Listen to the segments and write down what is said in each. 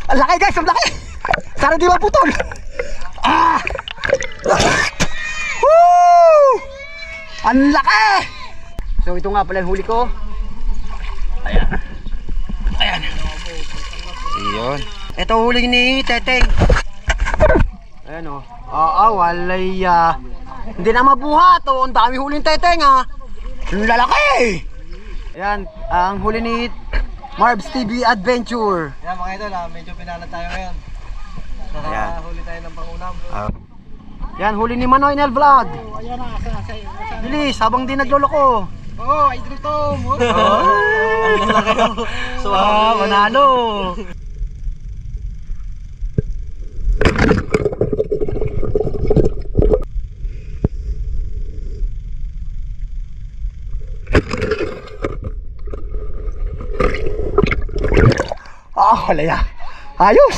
Ang laki guys, ang laki. Sana di maputol. Ah! Woo! Ang laki. So ito nga pala yung huli ko. Ayan. Ayan. Iyon. Ito huli ni Teteng. Ayan o. Walay hindi na mabuhat o. Ang dami huling Teteng Ang lalaki. Ayan. Ang huli ni Marbs TV Adventure. Ayan mga idol, medyo pinalad tayo ngayon. Huli tayo ng pangunam. Yan, huli ni Manoy Nel Vlog. Ayan na, Bilis, habang di nagloloko. idol Tom. So, manalo. Wala ya. Ayos.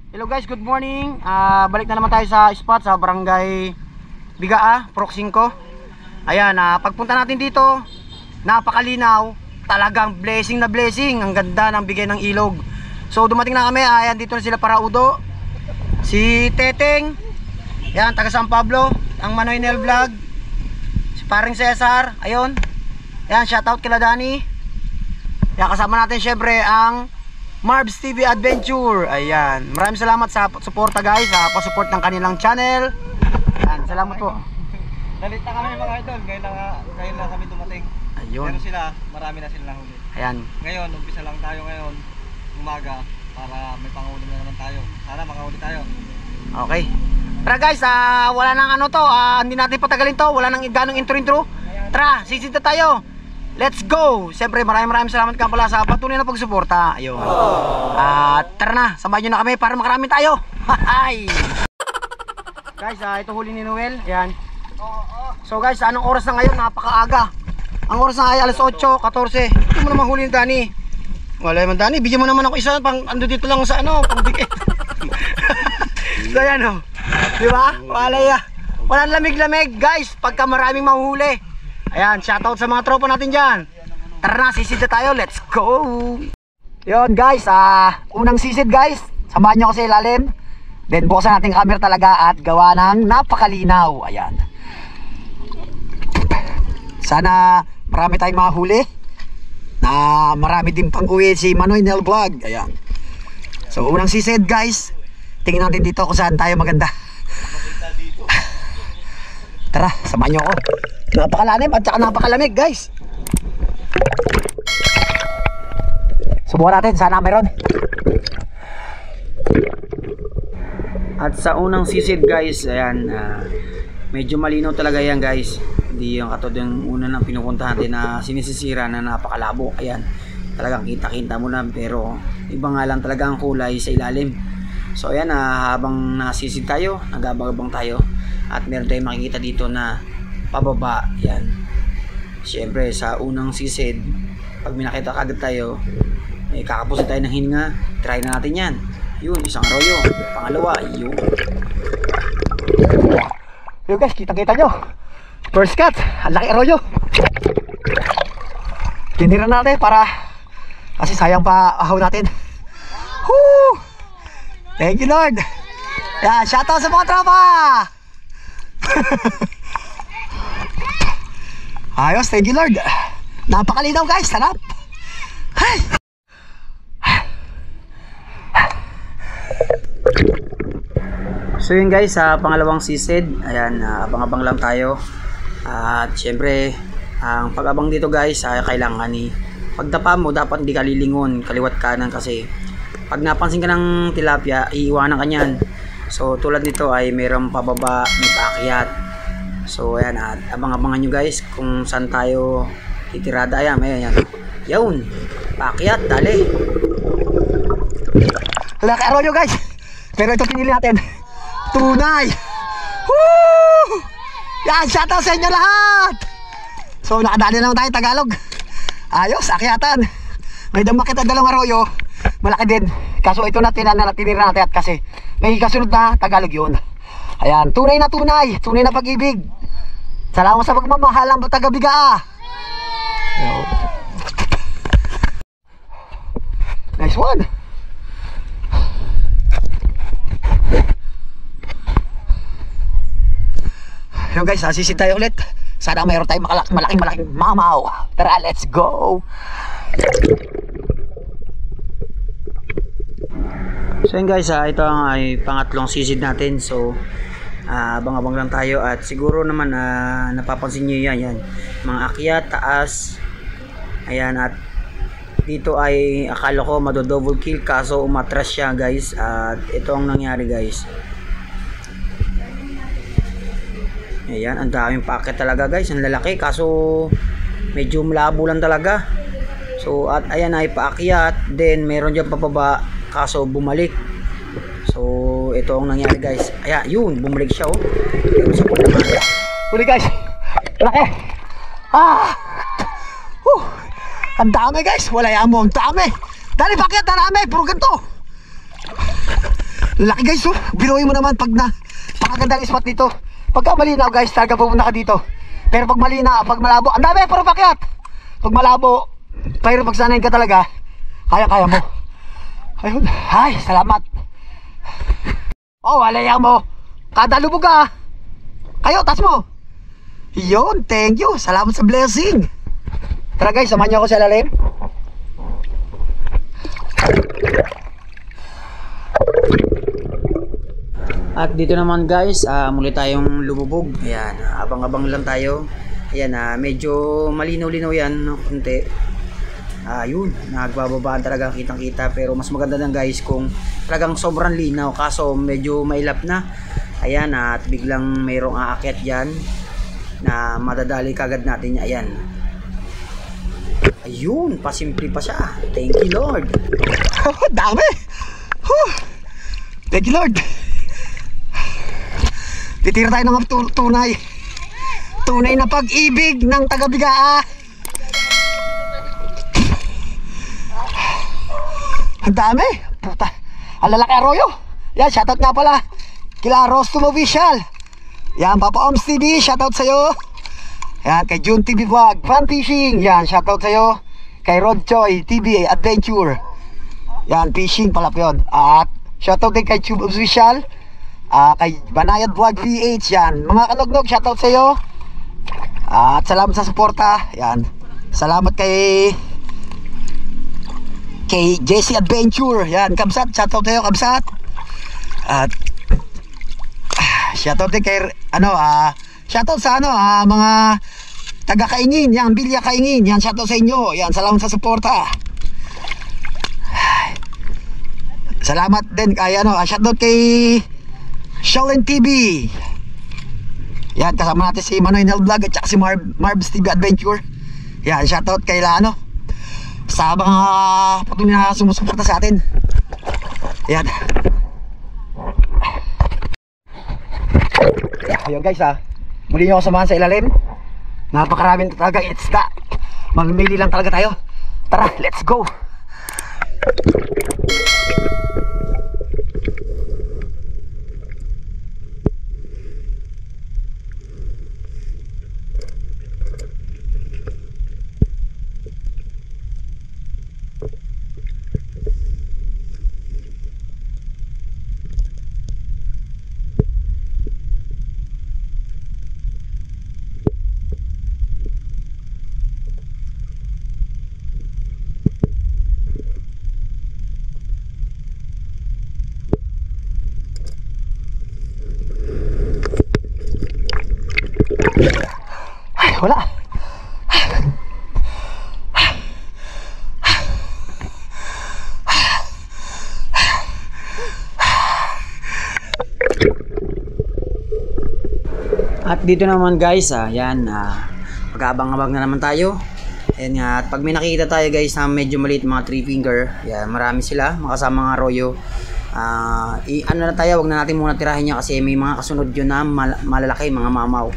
Hello guys, good morning. Balik na naman tayo sa spot sa Barangay Bigaa, Proc 5. Ayan, pagpunta natin dito, napakalinaw, talagang blessing na blessing. Ang ganda ng bigay ng ilog. So dumating na kami, ayan dito na sila para Udo. Si Teteng, ayan taga San Pablo, ang Manoy Nel Vlog, si paring Cesar, ayun. Ayan, shoutout kila Dani. Ayan, kasama natin syempre ang Marbs TV Adventure. Ayan, maraming salamat sa suporta guys, sa pasupport ng kanilang channel. Ayan, salamat po. Dalit na kami mga idol, ngayon lang kami dumating. Ayun. Pero sila, marami na sila huli. Ayan. Ngayon, umpisa lang tayo ngayon, umaga, para may panghuli na naman tayo. Sana makahuli tayo. Okay. Tara guys, wala nang hindi natin patagalin to, wala nang ganong intro. Tara, sisinta tayo. Let's go! Siyempre maraming salamat ka pala sa patuloy na pagsuporta. Ayun. Tara na, samahan nyo na kami para makarami tayo. Hi! Guys, ito huli ni Noel. Ayan. So guys, anong oras na ngayon? Napakaaga. Ang oras na ay alas 8:14. Ito mo naman huli ni Dani. Wala naman Dani, bigyan mo naman ako isa pang ando dito lang sa pang bigay. So ayan diba? Walang lamig-lamig guys pagka maraming mahuhuli. Ayan, shoutout sa mga tropa natin dyan. Tara na, sisid na tayo, let's go. Yun guys, unang sisid guys. Samahan nyo kasi ilalim. Then buksan natin camera talaga at gawa ng napakalinaw. Ayan. Sana marami tayong mahuli. Na marami din pang uwi si Manoy Nel Vlog. Ayan. So unang sisid guys. Tingnan natin dito kung saan tayo maganda. Tara, samahan nyo ako. Napakalalim at saka napakalamig guys. Subukan natin, sana meron. At sa unang sisid guys, ayan, medyo malinaw talaga yan guys. Hindi yung katulad yung una ng pinupuntahan natin na sinisisira na napakalabo. Ayan, talagang kita-kita mo na, pero iba nga lang talaga ang kulay sa ilalim. So ayan, habang nasisid tayo, nagabagabang tayo, at meron tayong makikita dito na pababa. Yan, siyempre sa unang sisid, pag minakita kagad tayo, kakapusin tayo ng hininga. Try na natin yan. Yun, isang arroyo. Pangalawa, yun guys, kita nyo, first cut, ang laki arroyo. Tinira natin para kasi sayang pa ahaw natin. Woo! Thank you Lord. Yan, shoutout sa mga tropa. Ayos, thank you Lord. Napakalinaw guys, sarap. Hay! So yun guys, sa pangalawang sisid, ayan, abang-abang lang tayo. At syempre, ang pag-abang dito guys, kailangan pagdapa mo, dapat hindi ka lilingon, kaliwat kanan, kasi pag napansin ka ng tilapia, iiwanan ka nyan. So tulad nito ay mayroong pababa, may paakyat. So ayan, at abang-abangan nyo guys kung saan tayo titirada. Ayan, ayan, yun, paakyat, dali. Wala ka arroyo guys, pero ito pinili natin, tunay. Woo! Yan, shoutout sa inyo lahat. So nakadali naman tayo Tagalog. Ayos, akyatan. May damakit at dalawang arroyo, malaki din. Kaso ito na tinira natin at kasi may kasunod na Tagalog yun. Ayan, tunay na pag-ibig. Salamat sa pagmamahal ng taga-Bigaa. Nice one. Yo guys, sisid tayo ulit. Sana mayroon tayong malaking mamaw. Tara, let's go. So yun guys, ito ang ay pangatlong sisid natin. So abang-abang lang tayo. At siguro naman napapansin nyo yan. Mga akyat, taas. Ayan, at dito ay akala ko double kill, kaso umatras siya guys. At ito ang nangyari guys. Ayan, ang daming packet talaga guys, ang lalaki, kaso medyo malabo lang talaga. So at ayan ay paakyat, then meron dyan papaba, kaso bumalik. So ito ang nangyari guys. Ayan, yun, bumalik siya oh. Huli guys, laki. Ang dami guys, wala yan mo, ang dami. Dali pakyat, darami, puro ganito. Laki guys oh, biruin mo naman pag pakagandang spot dito. Pagka malinaw guys, talaga pupunta ka dito. Pero pag malinaw, pag malabo, ang dami, puro pakyat. Pag malabo, pero pag sanayin ka talaga, kaya mo. Ayun, ay, salamat. Oh, walaya mo. Kada lubog ka. Kayo, tas mo. Yun, thank you. Salamat sa blessing. Tara guys, samahan niyo ako sa lalim. At dito naman guys, muli tayong lumubog. Ayan, abang-abang lang tayo. Ayan, medyo malinaw-linaw yan, no, kunti. Yun, nagbababaan talaga, kitang-kita. Pero mas maganda lang guys kung talagang sobrang linaw, kaso medyo mailap na. Ayan, at biglang mayroong aakyat dyan na madadali kagad natin. Ayan. Ayun, pasimple pa siya. Thank you Lord. Dami. Thank you Lord. Titira tayo ng tunay na pag-ibig ng taga-Bigaa. Ang dami. Puta, ang lalaki arroyo. Yan, shoutout nga pala kila Rostum Official. Yan, Papa Oms TV, shoutout sa'yo. Yan, kay June TV Vlog, Fan Fishing. Yan, shoutout sa'yo. Kay Rod Choi TV Adventure. Yan, fishing pala yun. At shoutout din kay Tube Official. Kay Banayad Vlog PH. Yan, mga kanognog, shoutout sa iyo. At salamat sa suporta. Yan, salamat kay JC Adventure. Yan, Kamsat, shoutout sa iyo Kamsat. At shoutout din kay shoutout sa mga taga Kaingin. Yan, Bilya Kaingin. Yan, shoutout sa inyo. Yan, salamat sa suporta. Salamat din kay shoutout kay Shalin TV. Yan, kasama natin si Manuel Vlog at saka si Marbs TV Adventure. Yan, shoutout kay sa mga patuloy na sumusuporta sa atin. Yan. Ayun guys, muli nyo ako samahan sa ilalim. Napakaraming talaga isda. Mamimili lang talaga tayo. Tara, let's go. Ay, wala. At dito naman guys, yan, mag-abang-abang na naman tayo. Ayan nga, at pag may nakikita tayo guys na medyo maliit, mga 3 finger, yan, marami sila, makasama mga arroyo. Ano na tayo, wag na natin muna tirahin niya kasi may mga kasunod yun na malalaki, mga mamaw.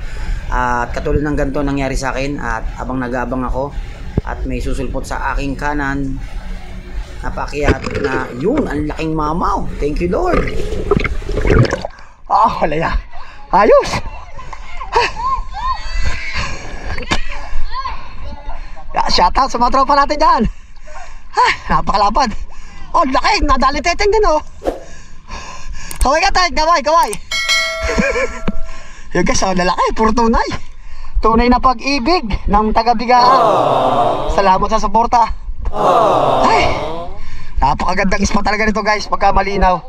At katulad ng ganito nangyari sa akin, at abang nag-aabang ako at may susulpot sa aking kanan, napakyat na yun, ang laking mamaw. Thank you Lord. Wala ya. Ayos. Shoutout sa mga tropa natin dyan. Napakalapad. Oh, laki, nadali teteng din oh. Kaway ka tayo, kaway. Yung guys, oh, lalaki, puro tunay. Tunay na pag-ibig ng taga-bigaan. Salamat sa suporta. Ay, napakagandang ispa talaga nito guys, pagka malinaw.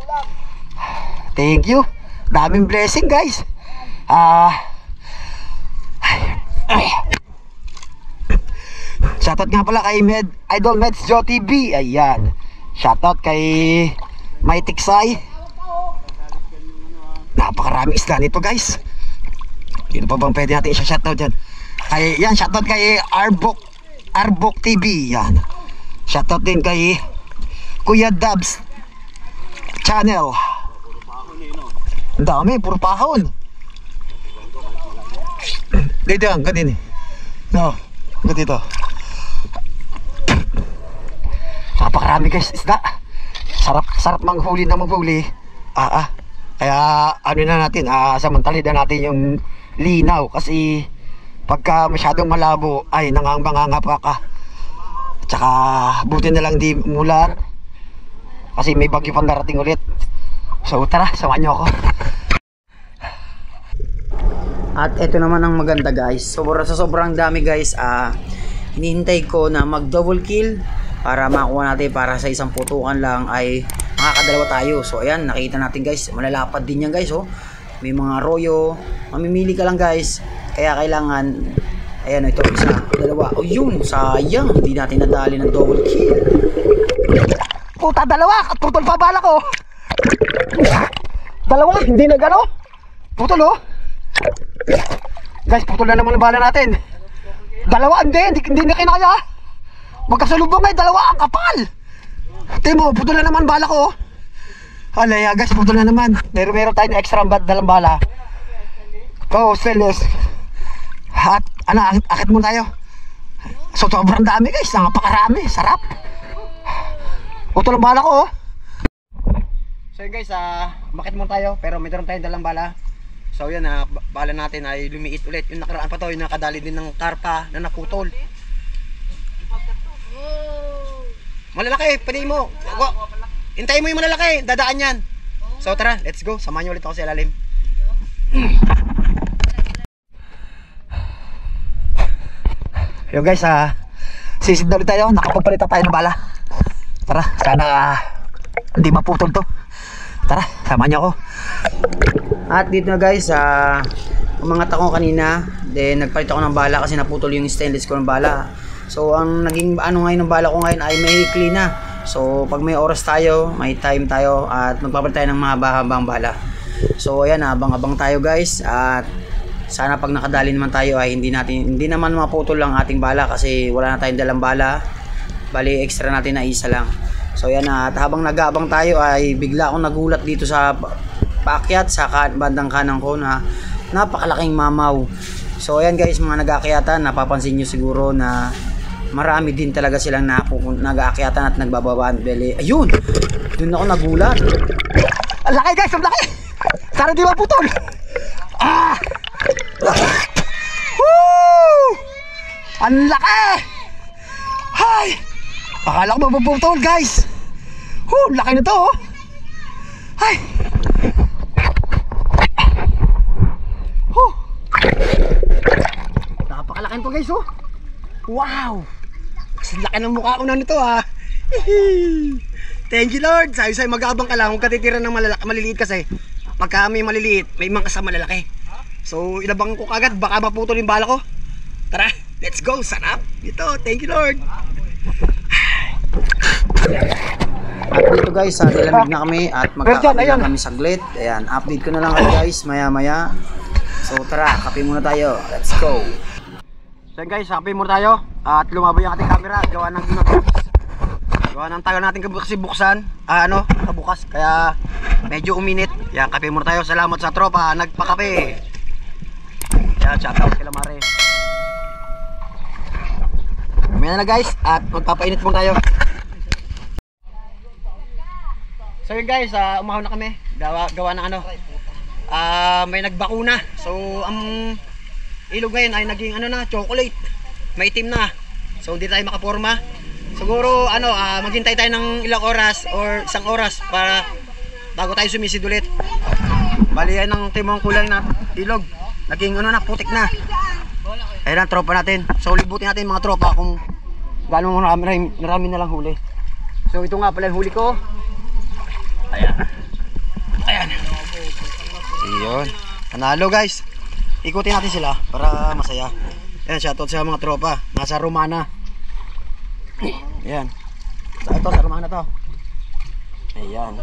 Thank you. Daming blessing guys. Shoutout nga pala kay Idol Meds Joe TV. Ayan. Shoutout kay Mighty Sai. Napakarami isla nito guys. Sino pa bang pwede natin isa-shoutout dyan? Yan, shoutout kay Arbok TV. Yan. Shoutout din kay Kuya Dabs Channel. Ang dami, puro pahon. Dito yan, ganyan eh. No, ganito. Napakarami guys, isda. Sarap manghuli na manghuli. Kaya ano na natin, samantali na natin yung linaw. Kasi pagka masyadong malabo, ay nangangapa ka. Tsaka buti na lang di mular. Kasi may bagyo pang darating ulit. So tara, samahan nyo ako. At ito naman ang maganda guys. Sobrang dami guys. Hinihintay ko na mag double kill para makuha natin, para sa isang putukan lang ay makakadalawa tayo. So ayan, nakita natin guys, malalapad din yan guys oh. May mga royo, mamimili ka lang guys. Kaya kailangan, ayan ito, isa, dalawa. O yun, sayang, hindi natin nadali ng double kill. Puta, dalawa, at putol pa bala ko. Dalawa, hindi na gano. Putol oh. Guys, putol na naman ang bala natin. Dalawa, hindi na kinaya. Magkasalubong ay dalawa, ang kapal. Timo, putol na naman bala ko. Alaya guys, putol na naman. Meron tayong extra dalang bala. Stainless. At akit muna tayo. So sobrang dami guys, napakarami, sarap. Putol ang bala ko oh. So yun guys, makit muna tayo. Pero meron tayong dalang bala. So yan, bala natin ay lumiit ulit. Yung nakaraan pa to, yung nakadali din ng karpa na naputol. Malalaki, pwede mo. Hintayin mo yung malalaki, dadaan yan. So tara, let's go. Samahan nyo ulit ako sa ilalim. Yo guys, sisid na ulit tayo. Nakapagpalita tayo ng bala. Tara, sana hindi maputol to. Tara, samahan nyo ako. At dito na guys, umangat ako kanina. Then nagpalit ako ng bala kasi naputol yung stainless ko ng bala. So ang naging ngayon ng bala ko ngayon ay mahikli na. So pag may oras tayo, may time tayo, at magpapalit tayo ng mahaba-habang bala. So ayan, abang-abang tayo guys. At sana pag nakadali naman tayo ay hindi naman maputol lang ating bala, kasi wala na tayong dalang bala. Bali extra natin na isa lang. So ayan, at habang nag-aabang tayo ay bigla akong nagulat dito sa paakyat sa bandang kanan ko na napakalaking mamaw. So ayan guys, mga nag-aakyatan, napapansin nyo siguro na marami din talaga silang nag-aakyatan at nagbababaan belly. Ayun, doon ako nagulat. Ang laki guys, ang laki. Sana di maputol. Woo! Ang laki. Hay, akala ko mapuputol guys. Laki na to oh. Hay. Napakalaking to guys oh. Wow. Kasi laki ng mukha ko na nito Thank you Lord. Sabi sa'yo, mag-aabang ka lang kung katitira ng maliliit, kasi pagka may maliliit, may mga kasama malalaki. So ilabang ko kagad, baka maputol yung bala ko. Tara, let's go. Sarap ito. Thank you Lord. At dito guys, nilamig na kami at magkakape lang kami saglit. Ayan, update ko na lang kayo guys maya maya. So tara, kape muna tayo. Let's go. So guys, kape muna tayo. At lumabo yung ating camera. Gawa ng tayo natin kasi buksan. Kabukas. Kaya medyo uminit. Yan, kape muna tayo. Salamat sa tropa, nagpakape. Yan, shoutout kila Mare. Mamaya na guys, at magpapainit muna tayo. So yun guys, umahon na kami. Gawa ng may nagbakuna. So ang ilog ngayon ay naging ano na, chocolate. Maitim na. So hindi tayo makaporma. Siguro maghintay tayo ng ilang oras or isang oras para bago tayo sumisid ulit. Bali yan ang timong kulay na ilog. Naging ano na, putik na. Ayan ang tropa natin. So libutin natin mga tropa kung gaano marami na lang huli. So ito nga pala yung huli ko. Ayan. Ayan. Iyon. Panalo guys. Ikutin natin sila para masaya. Ayan, shoutout sa mga tropa. Nasa Romana. Ayan. Ito sa Romana to. Ayan.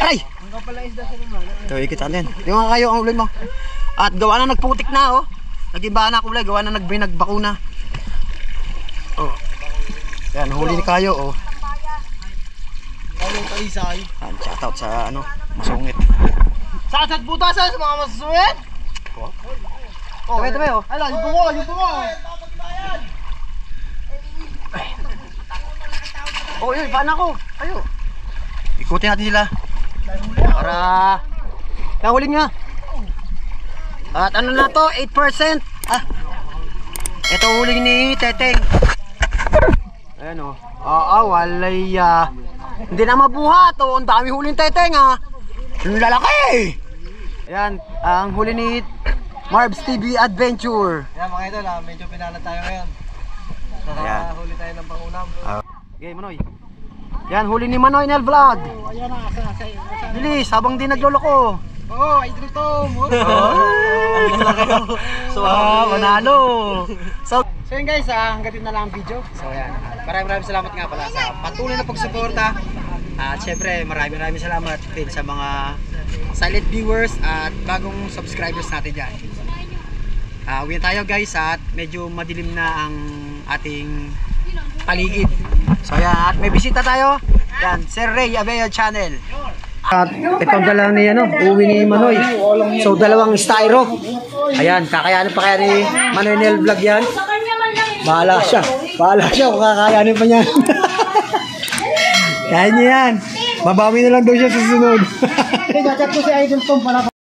Ay! Ito, ikit natin. Di nga kayo ang ulin mo. At gawa na nagputik na oh. Nag-iba na kulay. Gawa na nagbakuna. Oh. Ayan, huli ni kayo oh. Kalong talisay. Ayan, shoutout sa masungit. Sasag butasan sa mga masungit. Oh, tabi oh. Ala, yung bungo, yung bungo. Oh, yun, paan ako? Ayo. Ikutin natin sila. Para huli nga. At ano na to? 8%. Ito huli ni Teteng. Ayan oh. Walay hindi na mabuhat oh. Ang dami huling Teteng Ang lalaki. Ayan, ang huli ni Marbs TV Adventure. Yan mga idol, medyo pinala tayo ngayon. Ayan. Huli tayo ng pangunam. Okay, Manoy. Yan, huli ni Manoy Nel Vlog. Ayan na, Bilis, habang di nagloloko. idol Tom. So, manalo. So yun guys, hanggang dito na lang ang video. So yan, maraming salamat nga pala sa patuloy na pagsuporta. At syempre, maraming salamat din sa mga silent viewers at bagong subscribers natin dyan. Uwi na tayo guys at medyo madilim na ang ating paligid. So yan, at may bisita tayo. Yan, Sir Ray Abeo Channel. At itong dala ni uwi ni Manoy. So dalawang styro. Ayan, kakayanin pa kaya ni Manoy Nel Vlog yan. Bahala siya kung kakayanin pa niya. Kaya niya yan. Mabawi na lang daw siya sa sunod. Chat ko si Idol Tom para